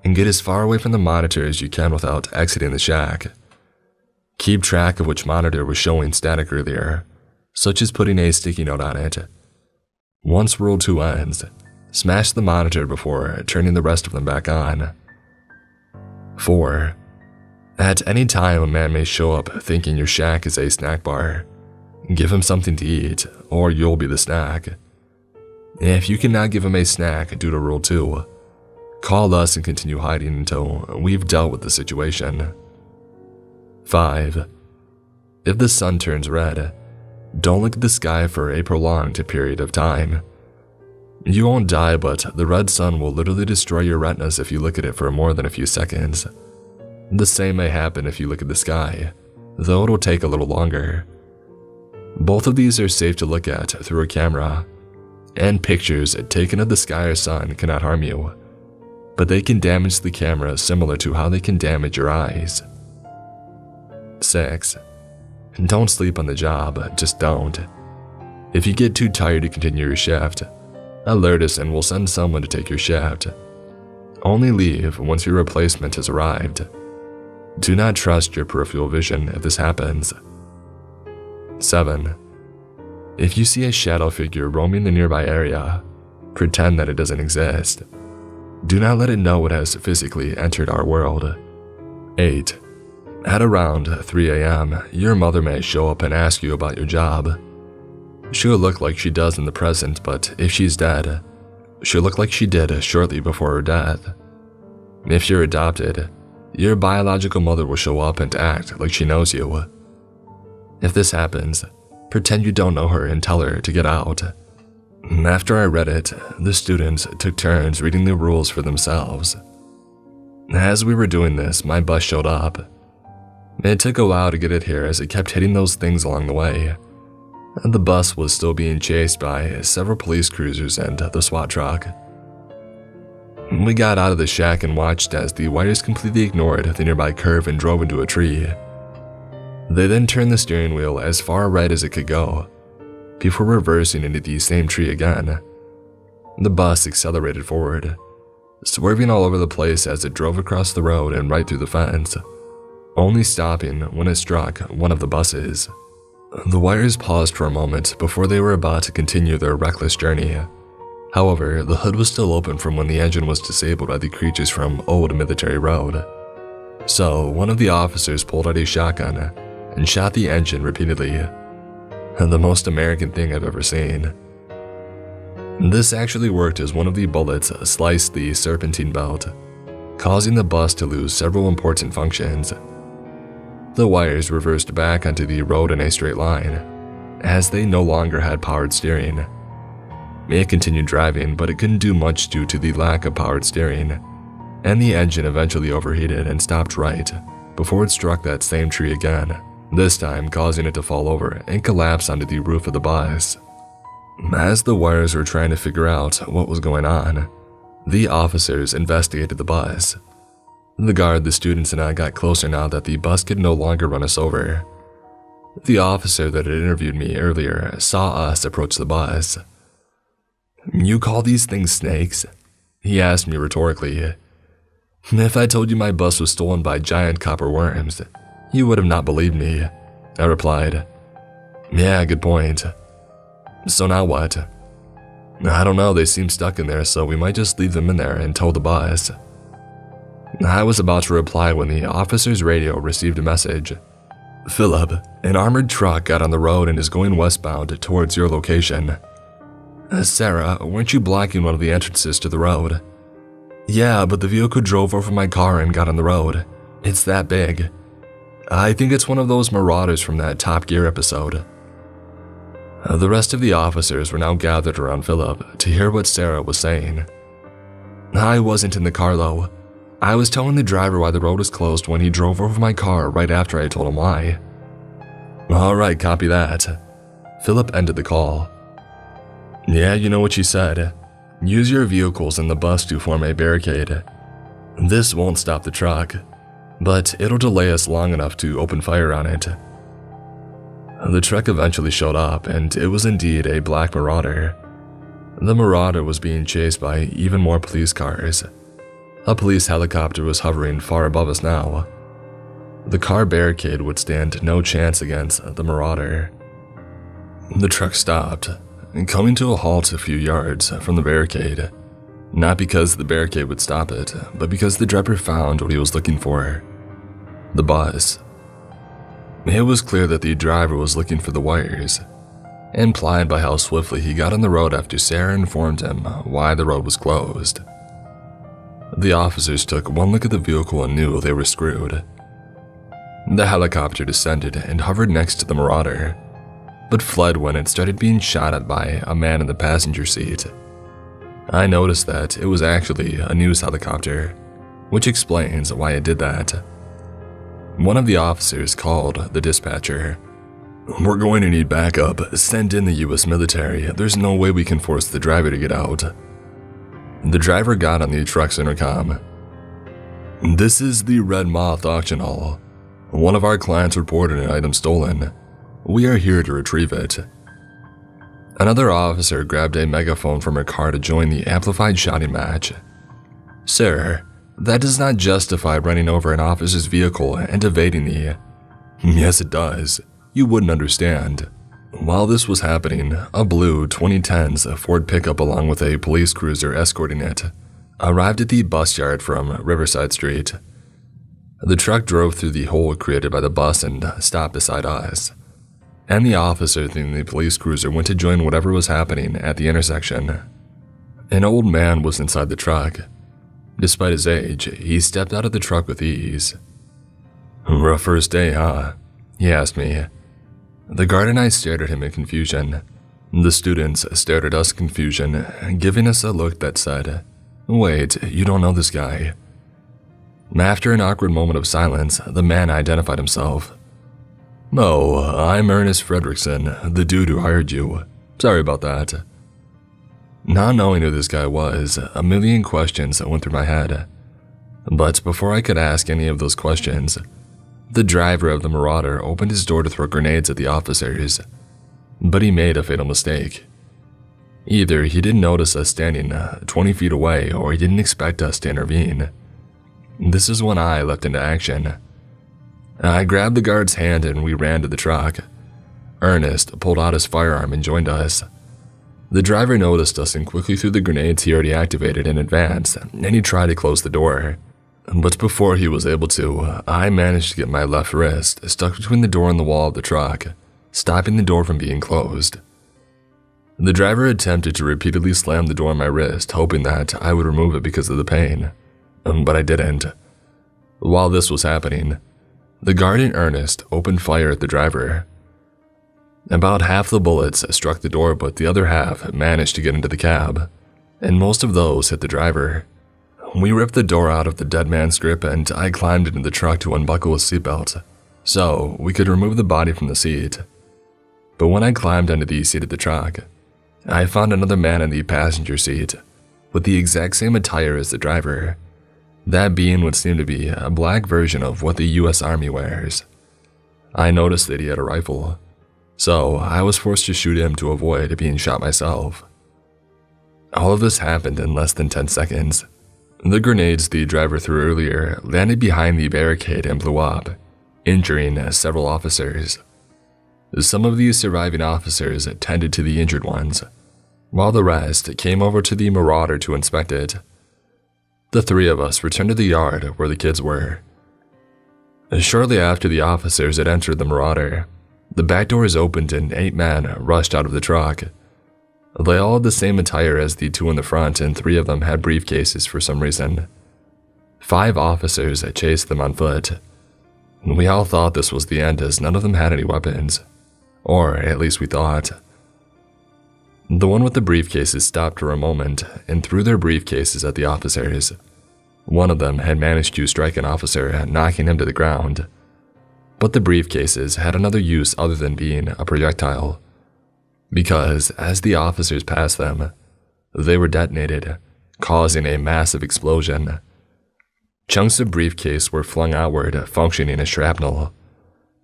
and get as far away from the monitor as you can without exiting the shack. Keep track of which monitor was showing static earlier, such as putting a sticky note on it. Once Rule 2 ends, smash the monitor before turning the rest of them back on. 4. At any time, a man may show up thinking your shack is a snack bar. Give him something to eat, or you'll be the snack. If you cannot give him a snack due to Rule 2, call us and continue hiding until we've dealt with the situation. 5. If the sun turns red, don't look at the sky for a prolonged period of time. You won't die, but the red sun will literally destroy your retinas if you look at it for more than a few seconds. The same may happen if you look at the sky, though it'll take a little longer. Both of these are safe to look at through a camera, and pictures taken of the sky or sun cannot harm you, but they can damage the camera similar to how they can damage your eyes. 6. Don't sleep on the job, just don't. If you get too tired to continue your shift, alert us and we'll send someone to take your shift. Only leave once your replacement has arrived. Do not trust your peripheral vision if this happens. 7. If you see a shadow figure roaming the nearby area, pretend that it doesn't exist. Do not let it know it has physically entered our world. 8. At around 3 a.m., your mother may show up and ask you about your job. She'll look like she does in the present, but if she's dead, she'll look like she did shortly before her death. If you're adopted, your biological mother will show up and act like she knows you. If this happens, pretend you don't know her and tell her to get out. After I read it, the students took turns reading the rules for themselves. As we were doing this, my bus showed up. It took a while to get it here as it kept hitting those things along the way. The bus was still being chased by several police cruisers and the SWAT truck. We got out of the shack and watched as the wires completely ignored the nearby curve and drove into a tree. They then turned the steering wheel as far right as it could go, before reversing into the same tree again. The bus accelerated forward, swerving all over the place as it drove across the road and right through the fence, only stopping when it struck one of the buses. The wires paused for a moment before they were about to continue their reckless journey. However, the hood was still open from when the engine was disabled by the creatures from Old Military Road. So, one of the officers pulled out a shotgun and shot the engine repeatedly. The most American thing I've ever seen. This actually worked as one of the bullets sliced the serpentine belt, causing the bus to lose several important functions. The wires reversed back onto the road in a straight line, as they no longer had powered steering. It continued driving, but it couldn't do much due to the lack of powered steering, and the engine eventually overheated and stopped right before it struck that same tree again, this time causing it to fall over and collapse onto the roof of the bus. As the wires were trying to figure out what was going on, the officers investigated the bus. The guard, the students, and I got closer now that the bus could no longer run us over. The officer that had interviewed me earlier saw us approach the bus. "You call these things snakes?" he asked me rhetorically. "If I told you my bus was stolen by giant copper worms, you would have not believed me," I replied. "Yeah, good point. So now what?" "I don't know, they seem stuck in there, so we might just leave them in there and tow the bus." I was about to reply when the officer's radio received a message. "Philip, an armored truck got on the road and is going westbound towards your location." "Sarah, weren't you blocking one of the entrances to the road?" "Yeah, but the vehicle drove over my car and got on the road. It's that big. I think it's one of those marauders from that Top Gear episode." The rest of the officers were now gathered around Philip to hear what Sarah was saying. "I wasn't in the car though. I was telling the driver why the road was closed when he drove over my car right after I told him why." "Alright, copy that." Philip ended the call. "Yeah, you know what you said. Use your vehicles and the bus to form a barricade. This won't stop the truck, but it'll delay us long enough to open fire on it." The truck eventually showed up, and it was indeed a black marauder. The marauder was being chased by even more police cars. A police helicopter was hovering far above us now. The car barricade would stand no chance against the marauder. The truck stopped, coming to a halt a few yards from the barricade, not because the barricade would stop it, but because the driver found what he was looking for: the bus. It was clear that the driver was looking for the wires, implied by how swiftly he got on the road after Sarah informed him why the road was closed. The officers took one look at the vehicle and knew they were screwed. The helicopter descended and hovered next to the marauder, but fled when it started being shot at by a man in the passenger seat. I noticed that it was actually a news helicopter, which explains why it did that. One of the officers called the dispatcher. "We're going to need backup. Send in the US military. There's no way we can force the driver to get out." The driver got on the truck's intercom. "This is the Red Moth auction hall. One of our clients reported an item stolen. We are here to retrieve it." Another officer grabbed a megaphone from her car to join the amplified shouting match. "Sir, that does not justify running over an officer's vehicle and evading the—" "Yes, it does. You wouldn't understand." While this was happening, a blue 2010s Ford pickup along with a police cruiser escorting it arrived at the bus yard from Riverside Street. The truck drove through the hole created by the bus and stopped beside us. And the officer in the police cruiser went to join whatever was happening at the intersection. An old man was inside the truck. Despite his age, he stepped out of the truck with ease. "Rough first day, huh?" he asked me. The guard and I stared at him in confusion. The students stared at us in confusion, giving us a look that said, "Wait, you don't know this guy." After an awkward moment of silence, the man identified himself. "Oh, I'm Ernest Fredrickson, the dude who hired you. Sorry about that." Not knowing who this guy was, a million questions went through my head. But before I could ask any of those questions, the driver of the Marauder opened his door to throw grenades at the officers. But he made a fatal mistake. Either he didn't notice us standing 20 feet away, or he didn't expect us to intervene. This is when I leapt into action. I grabbed the guard's hand and we ran to the truck. Ernest pulled out his firearm and joined us. The driver noticed us and quickly threw the grenades he already activated in advance, and he tried to close the door. But before he was able to, I managed to get my left wrist stuck between the door and the wall of the truck, stopping the door from being closed. The driver attempted to repeatedly slam the door on my wrist, hoping that I would remove it because of the pain, but I didn't. While this was happening, the guard and Ernest opened fire at the driver. About half the bullets struck the door, but the other half managed to get into the cab, and most of those hit the driver. We ripped the door out of the dead man's grip and I climbed into the truck to unbuckle his seatbelt, so we could remove the body from the seat. But when I climbed under the seat of the truck, I found another man in the passenger seat, with the exact same attire as the driver, that being what seemed to be a black version of what the US Army wears. I noticed that he had a rifle, so I was forced to shoot him to avoid being shot myself. All of this happened in less than 10 seconds. The grenades the driver threw earlier landed behind the barricade and blew up, injuring several officers. Some of these surviving officers tended to the injured ones, while the rest came over to the Marauder to inspect it. The three of us returned to the yard where the kids were. Shortly after the officers had entered the Marauder, the back doors opened and 8 men rushed out of the truck. They all had the same attire as the 2 in the front, and 3 of them had briefcases for some reason. 5 officers chased them on foot. We all thought this was the end as none of them had any weapons. Or at least we thought. The one with the briefcases stopped for a moment and threw their briefcases at the officers. One of them had managed to strike an officer, knocking him to the ground. But the briefcases had another use other than being a projectile. Because as the officers passed them, they were detonated, causing a massive explosion. Chunks of briefcase were flung outward, functioning as shrapnel.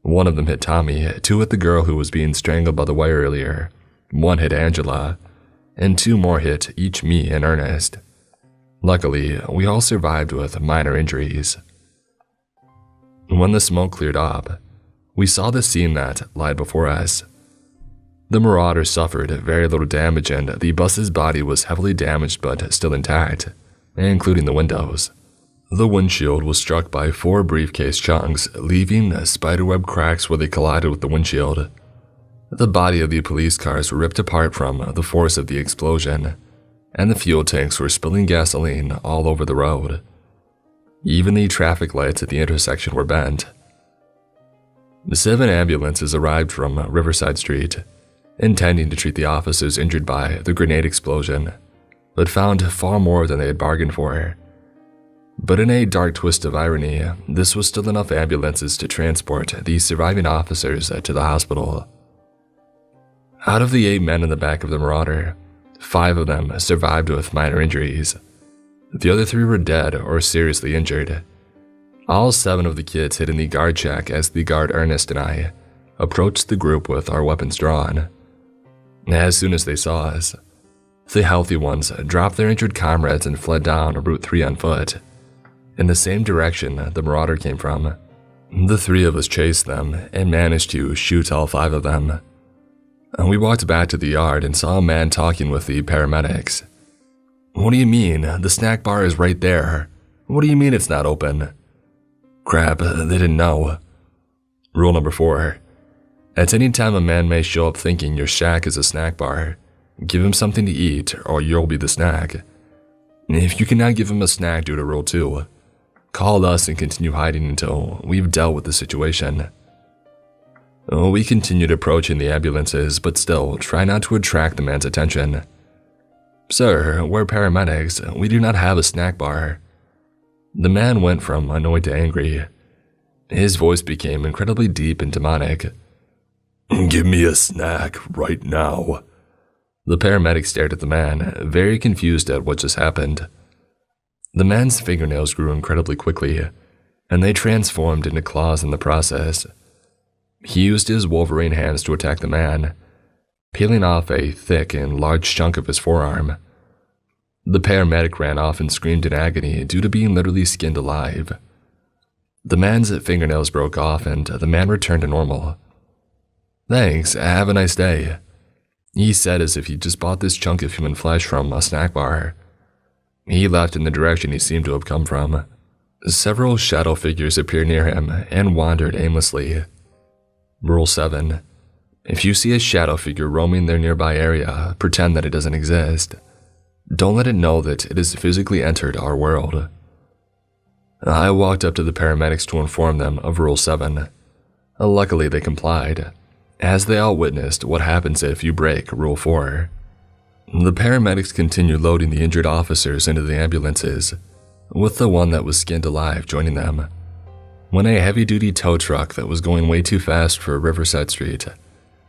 One of them hit Tommy, 2 hit the girl who was being strangled by the wire earlier, 1 hit Angela, and 2 more hit each me and Ernest. Luckily, we all survived with minor injuries. When the smoke cleared up, we saw the scene that lied before us. The Marauder suffered very little damage and the bus's body was heavily damaged but still intact, including the windows. The windshield was struck by 4 briefcase chunks, leaving spiderweb cracks where they collided with the windshield. The body of the police cars were ripped apart from the force of the explosion, and the fuel tanks were spilling gasoline all over the road. Even the traffic lights at the intersection were bent. The 7 ambulances arrived from Riverside Street, intending to treat the officers injured by the grenade explosion, but found far more than they had bargained for. But in a dark twist of irony, this was still enough ambulances to transport the surviving officers to the hospital. Out of the 8 men in the back of the Marauder, 5 of them survived with minor injuries. The other 3 were dead or seriously injured. All 7 of the kids hid in the guard shack as the guard Ernest and I approached the group with our weapons drawn. As soon as they saw us, the healthy ones dropped their injured comrades and fled down Route 3 on foot, in the same direction the Marauder came from. The 3 of us chased them and managed to shoot all 5 of them. We walked back to the yard and saw a man talking with the paramedics. "What do you mean? The snack bar is right there. What do you mean it's not open?" Crap, they didn't know. Rule number 4. At any time a man may show up thinking your shack is a snack bar, give him something to eat or you'll be the snack. If you cannot give him a snack due to Rule 2, call us and continue hiding until we've dealt with the situation. We continued approaching the ambulances, but still try not to attract the man's attention. "Sir, we're paramedics. We do not have a snack bar." The man went from annoyed to angry. His voice became incredibly deep and demonic. "Give me a snack right now." The paramedic stared at the man, very confused at what just happened. The man's fingernails grew incredibly quickly, and they transformed into claws in the process. He used his Wolverine hands to attack the man, peeling off a thick and large chunk of his forearm. The paramedic ran off and screamed in agony due to being literally skinned alive. The man's fingernails broke off and the man returned to normal. "Thanks, have a nice day," he said as if he just bought this chunk of human flesh from a snack bar. He left in the direction he seemed to have come from. Several shadow figures appeared near him and wandered aimlessly. Rule 7. If you see a shadow figure roaming their nearby area, pretend that it doesn't exist. Don't let it know that it has physically entered our world. I walked up to the paramedics to inform them of Rule 7. Luckily, they complied, as they all witnessed what happens if you break Rule 4. The paramedics continued loading the injured officers into the ambulances, with the one that was skinned alive joining them, when a heavy-duty tow truck that was going way too fast for Riverside Street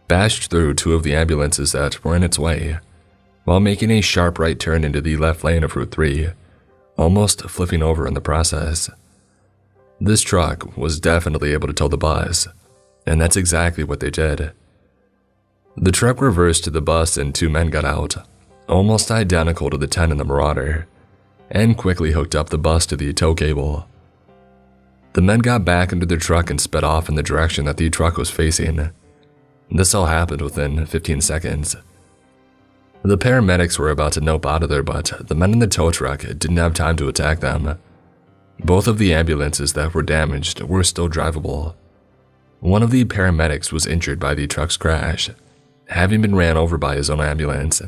bashed through 2 of the ambulances that were in its way, while making a sharp right turn into the left lane of Route 3, almost flipping over in the process. This truck was definitely able to tow the bus, and that's exactly what they did. The truck reversed to the bus and 2 men got out, almost identical to the 10 in the Marauder, and quickly hooked up the bus to the tow cable. The men got back into their truck and sped off in the direction that the truck was facing. This all happened within 15 seconds. The paramedics were about to nope out of there, but the men in the tow truck didn't have time to attack them. Both of the ambulances that were damaged were still drivable. One of the paramedics was injured by the truck's crash, having been ran over by his own ambulance,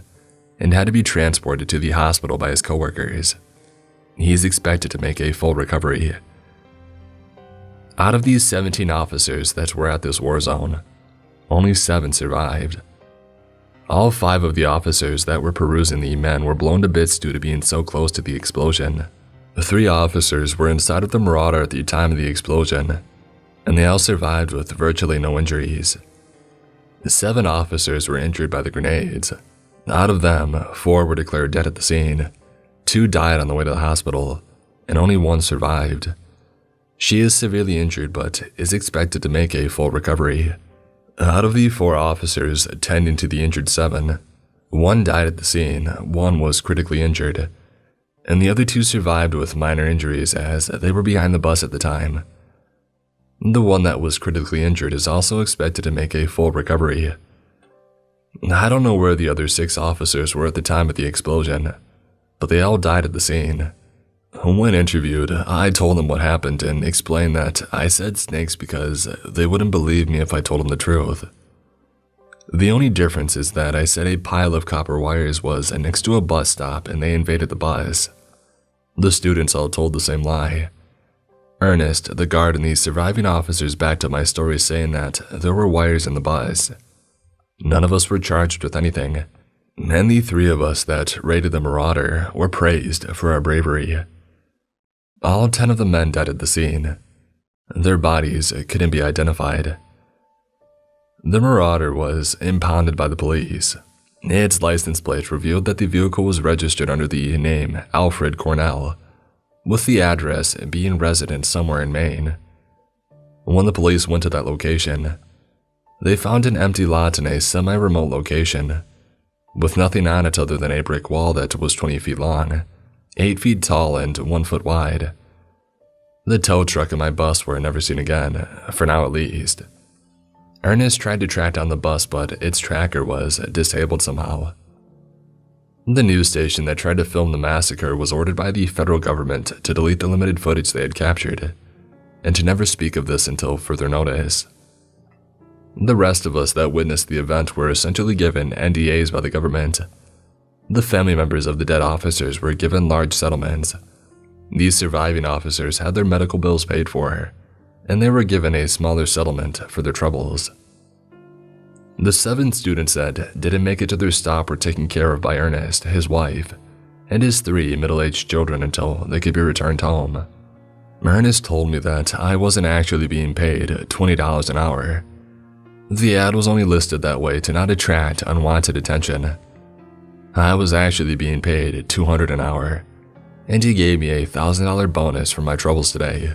and had to be transported to the hospital by his coworkers. He is expected to make a full recovery. Out of these 17 officers that were at this war zone, only 7 survived. All 5 of the officers that were perusing the men were blown to bits due to being so close to the explosion. 3 officers were inside of the Marauder at the time of the explosion, and they all survived with virtually no injuries. 7 officers were injured by the grenades. Out of them, 4 were declared dead at the scene, 2 died on the way to the hospital, and only 1 survived. She is severely injured but is expected to make a full recovery. Out of the 4 officers tending to the injured 7, 1 died at the scene, 1 was critically injured, and the other 2 survived with minor injuries as they were behind the bus at the time. The one that was critically injured is also expected to make a full recovery. I don't know where the other 6 officers were at the time of the explosion, but they all died at the scene. When interviewed, I told them what happened and explained that I said snakes because they wouldn't believe me if I told them the truth. The only difference is that I said a pile of copper wires was next to a bus stop and they invaded the bus. The students all told the same lie. Ernest, the guard, and the surviving officers backed up my story saying that there were wires in the bus. None of us were charged with anything, and the 3 of us that raided the Marauder were praised for our bravery. All 10 of the men died at the scene. Their bodies couldn't be identified. The Marauder was impounded by the police. Its license plate revealed that the vehicle was registered under the name Alfred Cornell, with the address being resident somewhere in Maine. When the police went to that location, they found an empty lot in a semi-remote location, with nothing on it other than a brick wall that was 20 feet long, 8 feet tall, and 1 foot wide. The tow truck and my bus were never seen again, for now at least. Ernest tried to track down the bus, but its tracker was disabled somehow. The news station that tried to film the massacre was ordered by the federal government to delete the limited footage they had captured, and to never speak of this until further notice. The rest of us that witnessed the event were essentially given NDAs by the government. The family members of the dead officers were given large settlements. These surviving officers had their medical bills paid for, and they were given a smaller settlement for their troubles. The 7 students that didn't make it to their stop were taken care of by Ernest, his wife, and his 3 middle-aged children until they could be returned home. Ernest told me that I wasn't actually being paid $20 an hour. The ad was only listed that way to not attract unwanted attention. I was actually being paid $200 an hour, and he gave me a $1,000 bonus for my troubles today.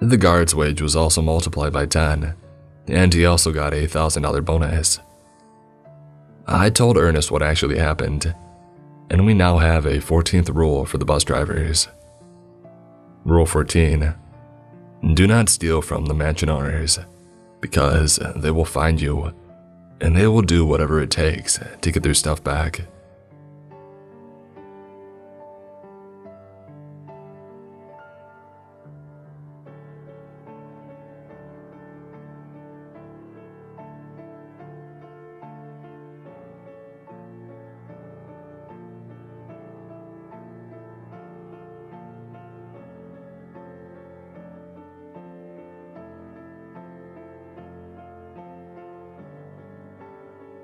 The guard's wage was also multiplied by 10, and he also got a $1,000 bonus. I told Ernest what actually happened, and we now have a 14th rule for the bus drivers. Rule 14. Do not steal from the mansion owners, because they will find you, and they will do whatever it takes to get their stuff back.